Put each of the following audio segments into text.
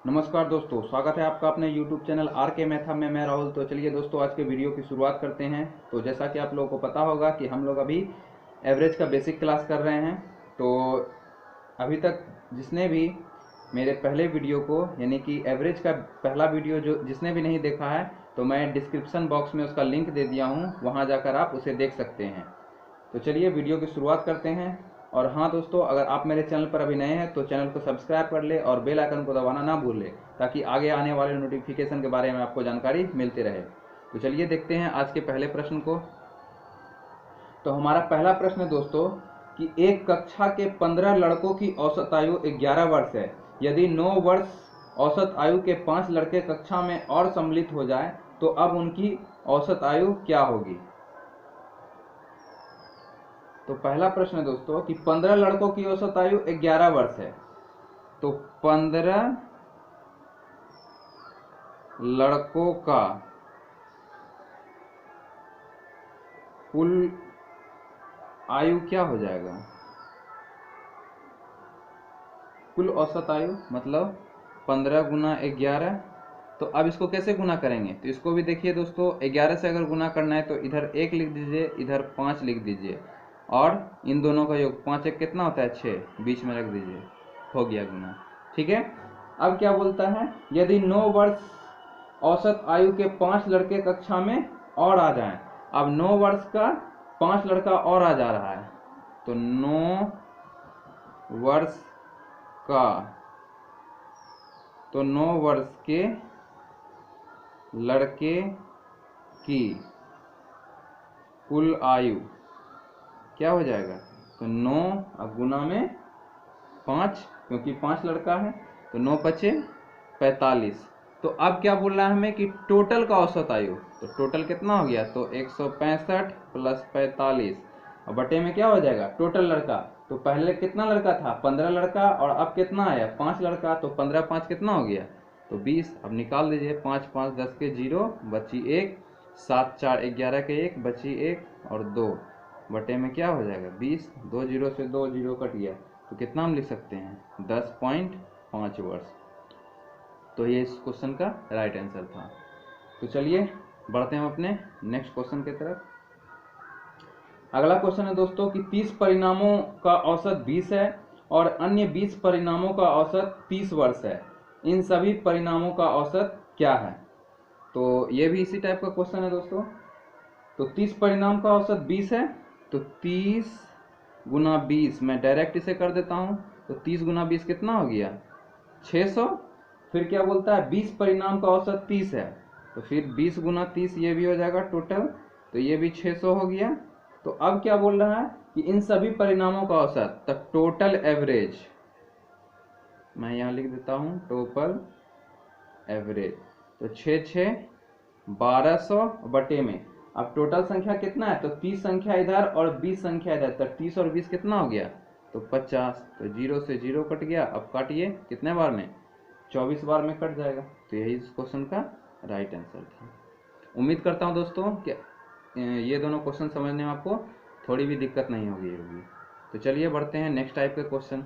नमस्कार दोस्तों, स्वागत है आपका अपने YouTube चैनल आर के मैथा में। मैं राहुल। तो चलिए दोस्तों, आज के वीडियो की शुरुआत करते हैं। तो जैसा कि आप लोगों को पता होगा कि हम लोग अभी एवरेज का बेसिक क्लास कर रहे हैं। तो अभी तक जिसने भी मेरे पहले वीडियो को यानी कि एवरेज का पहला वीडियो जिसने भी नहीं देखा है, तो मैं डिस्क्रिप्शन बॉक्स में उसका लिंक दे दिया हूँ, वहाँ जाकर आप उसे देख सकते हैं। तो चलिए वीडियो की शुरुआत करते हैं। और हाँ दोस्तों, अगर आप मेरे चैनल पर अभी नए हैं तो चैनल को सब्सक्राइब कर ले और बेल आइकन को दबाना ना भूलें, ताकि आगे आने वाले नोटिफिकेशन के बारे में आपको जानकारी मिलती रहे। तो चलिए देखते हैं आज के पहले प्रश्न को। तो हमारा पहला प्रश्न है दोस्तों कि एक कक्षा के 15 लड़कों की औसत आयु 11 वर्ष है। यदि 9 वर्ष औसत आयु के 5 लड़के कक्षा में और सम्मिलित हो जाए तो अब उनकी औसत आयु क्या होगी। तो पहला प्रश्न है दोस्तों कि 15 लड़कों की औसत आयु 11 वर्ष है। तो 15 लड़कों का कुल आयु क्या हो जाएगा। कुल औसत आयु मतलब 15 गुना 11। तो अब इसको कैसे गुना करेंगे, तो इसको भी देखिए दोस्तों, 11 से अगर गुना करना है तो इधर 1 लिख दीजिए, इधर 5 लिख दीजिए, और इन दोनों का योग 5 1 कितना होता है 6, बीच में रख दीजिए, हो गया गुना। ठीक है। अब क्या बोलता है, यदि 9 वर्ष औसत आयु के 5 लड़के कक्षा में और आ जाएं। अब 9 वर्ष का 5 लड़का और आ जा रहा है, तो 9 वर्ष का, तो 9 वर्ष के लड़के की कुल आयु क्या हो जाएगा। तो 9 अब गुना में 5, क्योंककि 5 लड़का है, तो 9 पचे 45। तो अब क्या बोल रहा है हमें कि टोटल का औसत आयु, तो टोटल कितना हो गया, तो 165 प्लस 45 और बटे में क्या हो जाएगा टोटल लड़का। तो पहले कितना लड़का था, 15 लड़का, और अब कितना आया 5 लड़का, तो 15 5 कितना हो गया, तो 20। अब निकाल दीजिए, 5 5 10 के 0 बची 1, 7 4 11 के 1 बची 1 और 2 बटे में क्या हो जाएगा 20। 2 जीरो से 2 जीरो कट गया, तो कितना हम लिख सकते हैं 10.5 वर्ष। तो ये इस क्वेश्चन का राइट आंसर था। तो चलिए बढ़ते हैं अपने नेक्स्ट क्वेश्चन की तरफ। अगला क्वेश्चन है दोस्तों कि 30 परिणामों का औसत 20 है और अन्य 20 परिणामों का औसत 30 वर्ष है। इन सभी परिणामों का औसत क्या है। तो ये भी इसी टाइप का क्वेश्चन है दोस्तों। तो 30 परिणाम का औसत 20 है, तो 30 गुना 20 मैं डायरेक्ट इसे कर देता हूं। तो 30 गुना 20 कितना हो गया 600। फिर क्या बोलता है 20 परिणाम का औसत 30 है, तो फिर 20 गुना 30 ये भी हो जाएगा टोटल, तो ये भी 600 हो गया। तो अब क्या बोल रहा है कि इन सभी परिणामों का औसत, द टोटल एवरेज, मैं यहां लिख देता हूं टोटल एवरेज। तो 6 6 1200 बटे में, अब टोटल संख्या कितना है, तो 30 संख्या इधर और 20 संख्या इधर, तो 30 और 20 कितना हो गया, तो 50। तो 0 से 0 कट गया। अब काटिए कितने बार में, 24 बार में कट जाएगा। तो यही इस क्वेश्चन का राइट आंसर था। उम्मीद करता हूं दोस्तों कि ये दोनों क्वेश्चन समझने में आपको थोड़ी भी दिक्कत नहीं होगी। तो चलिए बढ़ते हैं नेक्स्ट टाइप के क्वेश्चन।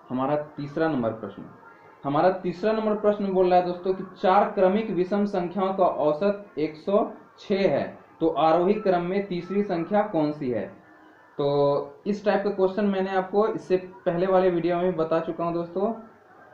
हमारा तीसरा नंबर प्रश्न बोल रहा है दोस्तों कि 4 क्रमिक विषम संख्याओं का औसत 106 है, तो आरोही क्रम में तीसरी संख्या कौन सी है। तो इस टाइप का क्वेश्चन मैंने आपको इससे पहले वाले वीडियो में बता चुका हूं दोस्तों।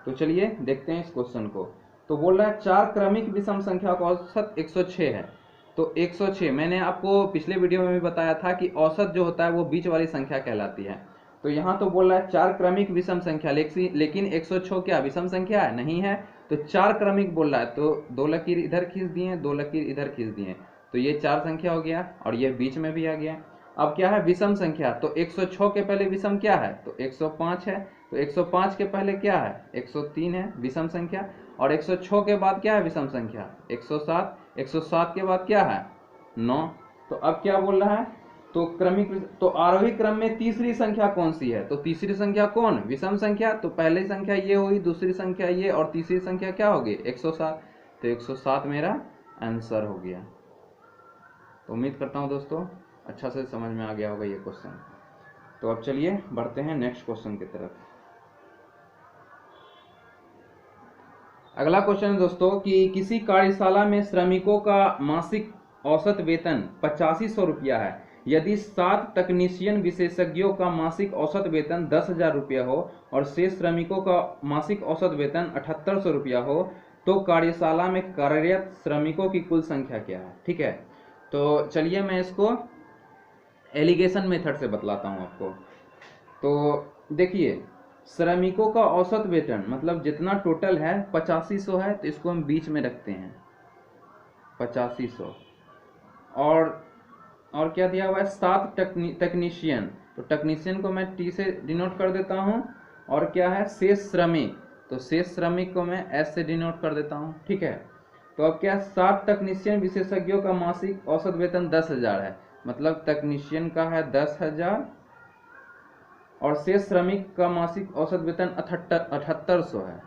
तो चलिए देखते हैं इस क्वेश्चन को। तो बोल रहा है 4 क्रमिक विषम संख्या का औसत 106 है। तो 106 मैंने आपको पिछले वीडियो में भी बताया था कि औसत जो होता है वो बीच वाली संख्या कहलाती है। तो यहाँ तो बोल रहा है 4 क्रमिक विषम संख्या, लेकिन 106 क्या विषम संख्या है, नहीं है। तो 4 क्रमिक बोल रहा है, तो 2 लकीर इधर खींच दिए, 2 लकीर इधर खींच दिए, तो ये 4 संख्या हो गया और ये बीच में भी आ गया। अब क्या है विषम संख्या, तो 106 के पहले विषम क्या है, तो 105 है। तो 105 के पहले क्या है 103 है विषम संख्या, और 106 के बाद क्या है विषम संख्या 107। 107 के बाद क्या है 9। तो अब क्या बोल रहा है, तो तो आरोही क्रम में तीसरी संख्या कौन सी है। तो तीसरी संख्या कौन, विषम संख्या। तो पहली संख्या ये हुई, दूसरी संख्या ये, और तीसरी संख्या क्या होगी 107। तो 107 मेरा आंसर हो गया। तो उम्मीद करता हूं दोस्तों अच्छा से समझ में आ गया होगा ये क्वेश्चन। तो अब चलिए बढ़ते हैं नेक्स्ट क्वेश्चन की तरफ। अगला क्वेश्चन है दोस्तों कि किसी कार्यशाला में श्रमिकों का मासिक औसत वेतन 8500 रुपया है। यदि 7 तकनीशियन विशेषज्ञों का मासिक औसत वेतन 10,000 रुपया हो और शेष श्रमिकों का मासिक औसत वेतन 7800 रुपया हो तो कार्यशाला में कार्यरत श्रमिकों की कुल संख्या क्या है। ठीक है, तो चलिए मैं इसको एलिगेशन मेथड से बतलाता हूँ आपको। तो देखिए, श्रमिकों का औसत वेतन मतलब जितना टोटल है 8500 है, तो इसको हम बीच में रखते हैं 8500। और क्या दिया हुआ है 7 टेक्नीशियन, तो टेक्नीशियन को मैं टी से डिनोट कर देता हूँ। और क्या है शेष श्रमिक, तो शेष श्रमिक को मैं एस से डिनोट कर देता हूँ। ठीक है, तो अब क्या 7 टेक्नीशियन विशेषज्ञों का मासिक औसत वेतन 10,000 है, मतलब टेक्नीशियन का है 10,000 और शेष श्रमिक का मासिक औसत वेतन 7800 है,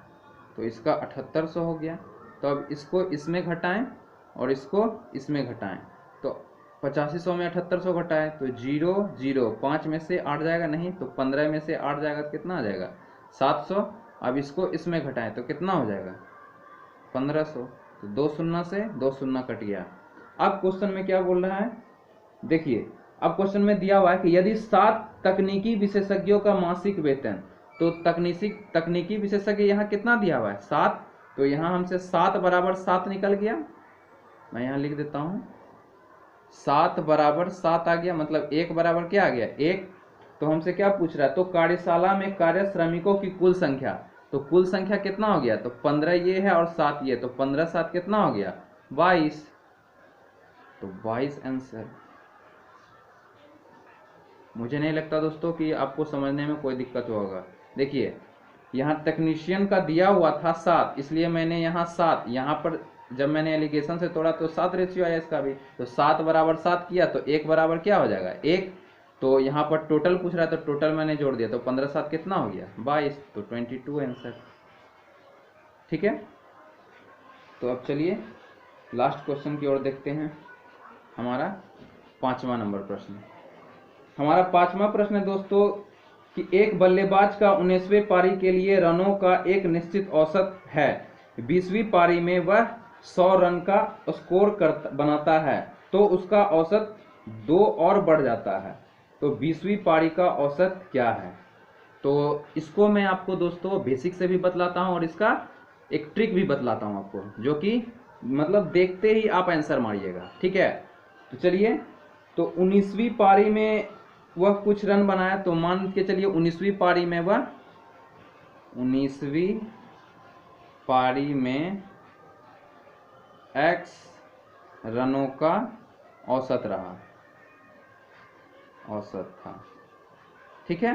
तो इसका 7800 हो गया। तो अब इसको इसमें घटाएं और इसको इसमें घटाएं, तो 8500 में 7800 घटाएं तो 0 0, 5 में से 8 जाएगा नहीं, तो 15 में से 8 जाएगा तो कितना आ जाएगा 700। अब इसको इसमें घटाएं तो कितना हो जाएगा 1500, तो 2 शून्य से 2 शून्य कट गया। अब क्वेश्चन में क्या बोल रहा है, देखिए अब क्वेश्चन में दिया हुआ है कि यदि 7 तकनीकी विशेषज्ञों का मासिक वेतन, तो तकनीकी विशेषज्ञ यहाँ कितना दिया हुआ है 7, तो यहाँ हमसे 7 बराबर 7 निकल गया। मैं यहाँ लिख देता हूँ 7 बराबर 7 आ गया, मतलब 1 बराबर क्या आ गया 1। तो हमसे क्या पूछ रहा है, तो कार्यशाला में कार्यरत श्रमिकों की कुल संख्या, तो कुल संख्या कितना हो गया, तो 15 ये है और 7 ये, तो 15 7 कितना हो गया 22, तो 22 आंसर। मुझे नहीं लगता दोस्तों कि आपको समझने में कोई दिक्कत होगा। देखिए यहाँ टेक्नीशियन का दिया हुआ था 7, इसलिए मैंने यहाँ 7, यहाँ पर जब मैंने एलिगेशन से तोड़ा तो 7 रेशियो आया इसका भी, तो 7 बराबर 7 किया तो 1 बराबर क्या हो जाएगा 1। तो यहाँ पर टोटल पूछ रहा है तो टोटल मैंने जोड़ दिया, तो 15 7 कितना हो गया 22, तो 22 आंसर। ठीक है, तो अब चलिए लास्ट क्वेश्चन की ओर देखते हैं। हमारा 5वां नंबर प्रश्न, हमारा 5वां प्रश्न है दोस्तों कि एक बल्लेबाज का 19वें पारी के लिए रनों का एक निश्चित औसत है, 20वीं पारी में वह 100 रन का स्कोर बनाता है, तो उसका औसत 2 और बढ़ जाता है, तो 20वीं पारी का औसत क्या है। तो इसको मैं आपको दोस्तों बेसिक से भी बतलाता हूँ और इसका एक ट्रिक भी बतलाता हूँ आपको, जो कि मतलब देखते ही आप आंसर मारिएगा। ठीक है, तो चलिए, तो 19वीं पारी में वह कुछ रन बनाया, तो मान के चलिए 19वीं पारी में वह 19वीं पारी में x रनों का औसत रहा, औसत था। ठीक है,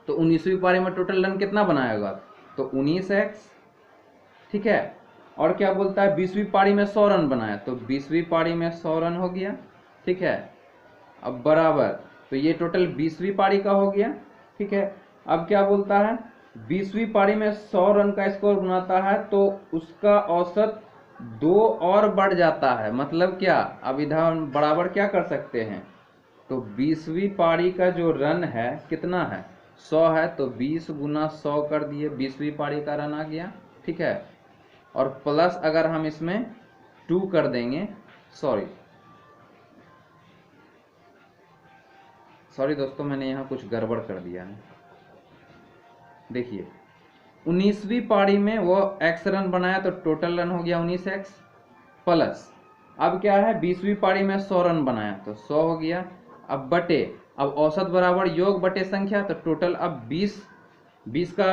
तो 19वीं पारी में टोटल रन कितना बनाएगा, तो 19x। ठीक है, और क्या बोलता है 20वीं पारी में 100 रन बनाया, तो 20वीं पारी में 100 रन हो गया। ठीक है, अब बराबर, तो ये टोटल 20वीं पारी का हो गया। ठीक है, अब क्या बोलता है 20वीं पारी में 100 रन का स्कोर बनाता है, तो उसका औसत 2 और बढ़ जाता है, मतलब क्या, अब इधर बराबर क्या कर सकते हैं, तो 20वीं पारी का जो रन है कितना है 100 है, तो 20 गुना 100 कर दिए, 20वीं पारी का रन आ गया। ठीक है, और प्लस अगर हम इसमें 2 कर देंगे, सॉरी दोस्तों, मैंने यहाँ कुछ गड़बड़ कर दिया है। देखिए 19वीं पारी में वो x रन बनाया, तो टोटल रन हो गया 19x, प्लस अब क्या है 20वीं पारी में 100 रन बनाया, तो 100 हो गया। अब बटे, अब औसत बराबर योग बटे संख्या, तो टोटल अब 20 का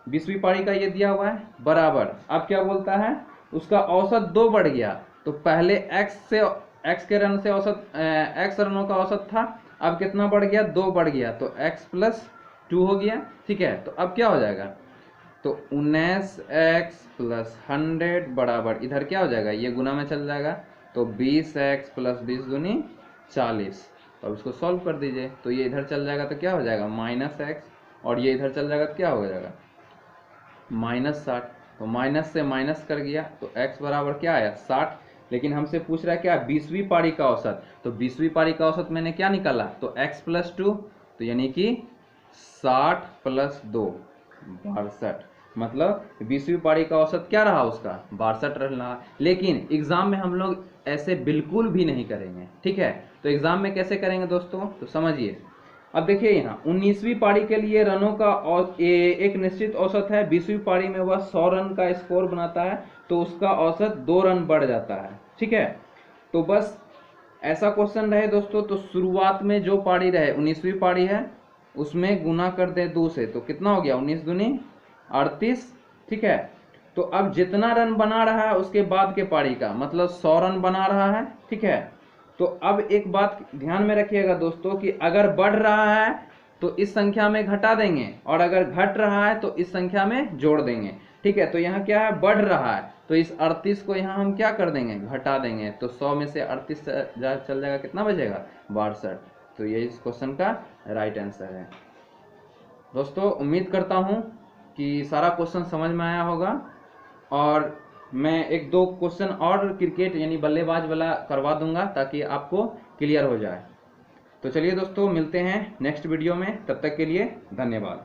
20वीं पारी का ये दिया हुआ है बराबर, अब क्या बोलता है उसका औसत 2 बढ़ गया, तो पहले x के रन से औसत x रनों का औसत था, अब कितना बढ़ गया 2 बढ़ गया, तो x + 2 हो गया। ठीक है, तो अब क्या हो जाएगा, तो 19x + 100 बराबर, इधर क्या हो जाएगा ये गुना में चल जाएगा, तो 20x + 20 दूनी 40। तो अब इसको सॉल्व कर दीजिए, तो ये इधर चल जाएगा तो क्या हो जाएगा -x, और ये इधर चल जाएगा तो क्या हो जाएगा -60। तो माइनस से माइनस कर गया, तो x बराबर क्या आया 60। लेकिन हमसे पूछ रहा है क्या 20वीं पारी का औसत, तो 20वीं पारी का औसत मैंने क्या निकाला, तो x + 2, तो यानी कि 60 + 2 62। मतलब 20वीं पारी का औसत क्या रहा उसका 62 रहा। लेकिन एग्जाम में हम लोग ऐसे बिल्कुल भी नहीं करेंगे, ठीक है। तो एग्जाम में कैसे करेंगे दोस्तों, तो समझिए। अब देखिए यहाँ 19वीं पारी के लिए रनों का एक निश्चित औसत है, 20वीं पारी में वह 100 रन का स्कोर बनाता है तो उसका औसत 2 रन बढ़ जाता है, ठीक है। तो बस ऐसा क्वेश्चन रहे दोस्तों, तो शुरुआत में जो पारी रहे 19वीं पारी है उसमें गुना कर दे 2 से, तो कितना हो गया 19 दूनी 38, ठीक है। तो अब जितना रन बना रहा है उसके बाद के पारी का मतलब 100 रन बना रहा है, ठीक है। तो अब एक बात ध्यान में रखिएगा दोस्तों कि अगर बढ़ रहा है तो इस संख्या में घटा देंगे और अगर घट रहा है तो इस संख्या में जोड़ देंगे, ठीक है। तो यहाँ क्या है, बढ़ रहा है तो इस 38 को यहाँ हम क्या कर देंगे, घटा देंगे। तो 100 में से 38 चल जाएगा, कितना बचेगा 62। तो ये इस क्वेश्चन का राइट आंसर है दोस्तों। उम्मीद करता हूँ कि सारा क्वेश्चन समझ में आया होगा और मैं 1-2 क्वेश्चन और क्रिकेट यानी बल्लेबाज वाला करवा दूंगा ताकि आपको क्लियर हो जाए। तो चलिए दोस्तों, मिलते हैं नेक्स्ट वीडियो में, तब तक के लिए धन्यवाद।